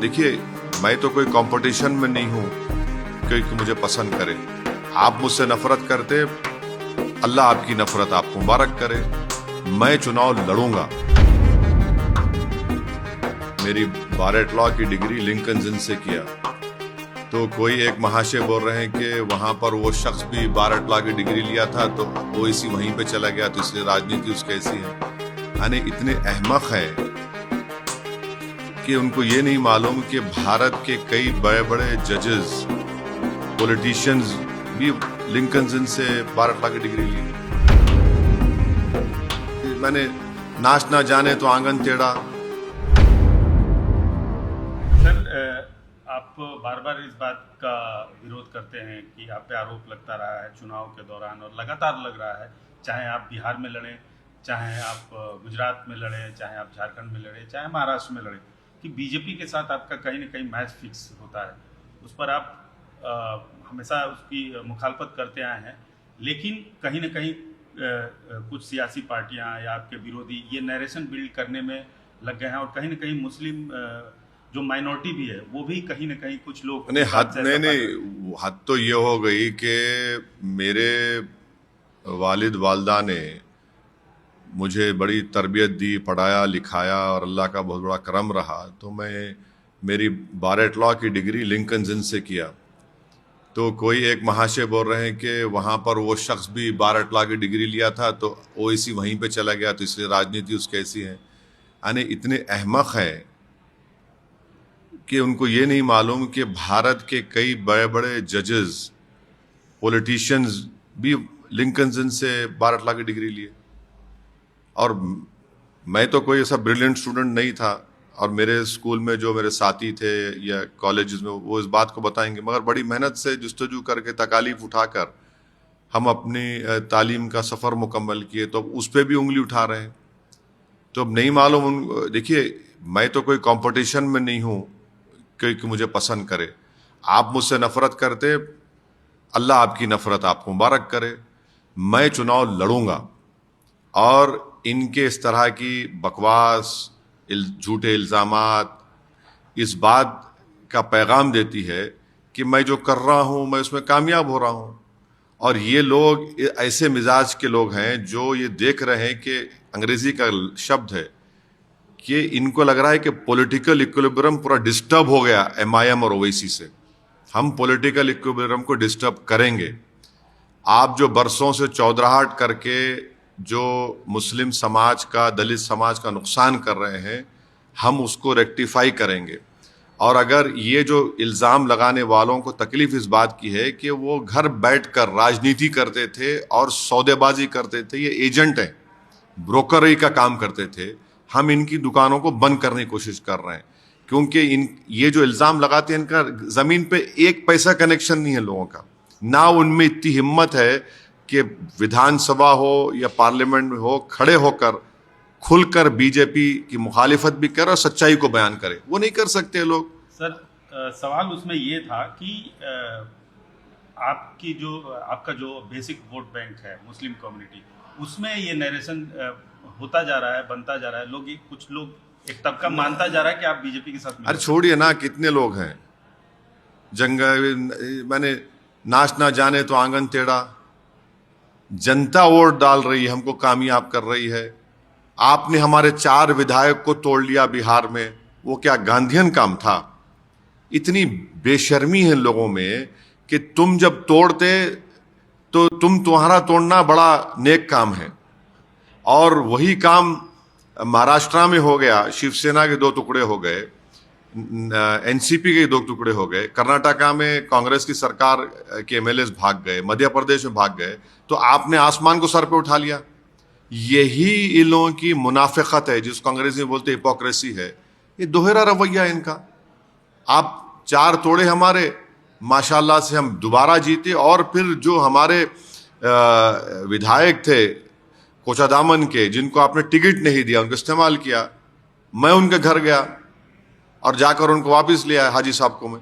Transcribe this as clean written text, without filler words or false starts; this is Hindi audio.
देखिए, मैं तो कोई कंपटीशन में नहीं हूं कि मुझे पसंद करे। आप मुझसे नफरत करते, अल्लाह आपकी नफरत आपको मुबारक करे। मैं चुनाव लड़ूंगा। मेरी बारेट लॉ की डिग्री लिंकन जिन से किया, तो कोई एक महाशय बोल रहे हैं कि वहां पर वो शख्स भी बारेट लॉ की डिग्री लिया था तो वो इसी वहीं पे चला गया, तो इसलिए राजनीति उसकी ऐसी है। यानी इतने अहमक हैं कि उनको ये नहीं मालूम कि भारत के कई बड़े बड़े जजेस, पॉलिटिशियंस भी लिंकन जिन से बारेट लॉ की डिग्री ली। मैंने नाच ना जाने तो आंगन टेढ़ा। सर, आप बार बार इस बात का विरोध करते हैं कि आप पे आरोप लगता रहा है चुनाव के दौरान, और लगातार लग रहा है, चाहे आप बिहार में लड़ें, चाहे आप गुजरात में लड़ें, चाहे आप झारखंड में लड़ें, चाहे महाराष्ट्र में लड़ें, कि बीजेपी के साथ आपका कहीं ना कहीं मैच फिक्स होता है। उस पर आप हमेशा उसकी मुखालफत करते आए हैं, लेकिन कहीं ना कहीं कुछ सियासी पार्टियां या आपके विरोधी ये नैरेशन बिल्ड करने में लग गए हैं, और कहीं ना कहीं मुस्लिम जो माइनॉरिटी भी है वो भी कहीं ना कहीं कुछ लोग नहीं, हद तो ये हो गई कि मेरे वालिद वालदा ने मुझे बड़ी तरबियत दी, पढ़ाया लिखाया, और अल्लाह का बहुत बड़ा करम रहा। तो मेरी बारेट लॉ की डिग्री लिंकन जिन से किया, तो कोई एक महाशय बोल रहे हैं कि वहाँ पर वो शख्स भी बारेट लॉ की डिग्री लिया था तो वो इसी वहीं पे चला गया, तो इसलिए राजनीति उसकी ऐसी है। यानी इतने अहमक हैं कि उनको ये नहीं मालूम कि भारत के कई बड़े बड़े जजेस, पॉलिटिशियंस भी लिंकन जिन से बारेट लॉ की डिग्री लिए। और मैं तो कोई ऐसा ब्रिलियंट स्टूडेंट नहीं था, और मेरे स्कूल में जो मेरे साथी थे या कॉलेजेस में वो इस बात को बताएंगे, मगर बड़ी मेहनत से जुस्तजू करके तकालीफ उठाकर हम अपनी तालीम का सफ़र मुकम्मल किए, तो अब उस पर भी उंगली उठा रहे हैं। तो अब नहीं मालूम देखिए, मैं तो कोई कंपटीशन में नहीं हूँ कि मुझे पसंद करे। आप मुझसे नफरत करते, अल्लाह आपकी नफरत आपको मुबारक करे। मैं चुनाव लड़ूंगा, और इनके इस तरह की बकवास, झूठे इल्ज़ामात इस बात का पैगाम देती है कि मैं जो कर रहा हूँ मैं उसमें कामयाब हो रहा हूँ। और ये लोग ऐसे मिजाज के लोग हैं जो ये देख रहे हैं कि अंग्रेजी का शब्द है कि इनको लग रहा है कि पॉलिटिकल इक्विलिब्रियम पूरा डिस्टर्ब हो गया MIM और ओवैसी से। हम पॉलिटिकल इक्विलिब्रियम को डिस्टर्ब करेंगे। आप जो बरसों से चौधराहट करके जो मुस्लिम समाज का, दलित समाज का नुकसान कर रहे हैं, हम उसको रेक्टिफाई करेंगे। और अगर ये जो इल्ज़ाम लगाने वालों को तकलीफ इस बात की है कि वो घर बैठकर राजनीति करते थे और सौदेबाजी करते थे, ये एजेंट हैं, ब्रोकरी का काम करते थे, हम इनकी दुकानों को बंद करने की कोशिश कर रहे हैं। क्योंकि ये जो इल्ज़ाम लगाते हैं, इनका ज़मीन पे एक पैसा कनेक्शन नहीं है लोगों का। ना उनमें इतनी हिम्मत है कि विधानसभा हो या पार्लियामेंट में हो, खड़े होकर खुलकर बीजेपी की मुखालिफत भी करे और सच्चाई को बयान करे। वो नहीं कर सकते लोग। सर, सवाल उसमें ये था कि आपका जो बेसिक वोट बैंक है मुस्लिम कम्युनिटी, उसमें ये नरेशन होता जा रहा है, बनता जा रहा है। कुछ लोग एक तबका मानता जा रहा है कि आप बीजेपी के साथ। अरे छोड़िए ना, कितने लोग हैं मैंने नाच ना जाने तो आंगन टेढ़ा। जनता वोट डाल रही है, हमको कामयाब कर रही है। आपने हमारे 4 विधायक को तोड़ लिया बिहार में, वो क्या गांधीयन काम था? इतनी बेशर्मी है लोगों में कि तुम जब तोड़ते तो तुम्हारा तोड़ना बड़ा नेक काम है, और वही काम महाराष्ट्र में हो गया, शिवसेना के 2 टुकड़े हो गए, NCP के 2 टुकड़े हो गए, कर्नाटका में कांग्रेस की सरकार के MLAs भाग गए, मध्य प्रदेश में भाग गए, तो आपने आसमान को सर पे उठा लिया। यही इन लोगों की मुनाफिकत है, जिसको अंग्रेजी में बोलते हिपोक्रेसी है। ये दोहरा रवैया इनका। आप 4 तोड़े हमारे, माशाल्लाह से हम दोबारा जीते, और फिर जो हमारे विधायक थे कोचादामन के, जिनको आपने टिकट नहीं दिया, उनको इस्तेमाल किया, मैं उनके घर गया और जाकर उनको वापस ले आया हाजी साहब को मैं।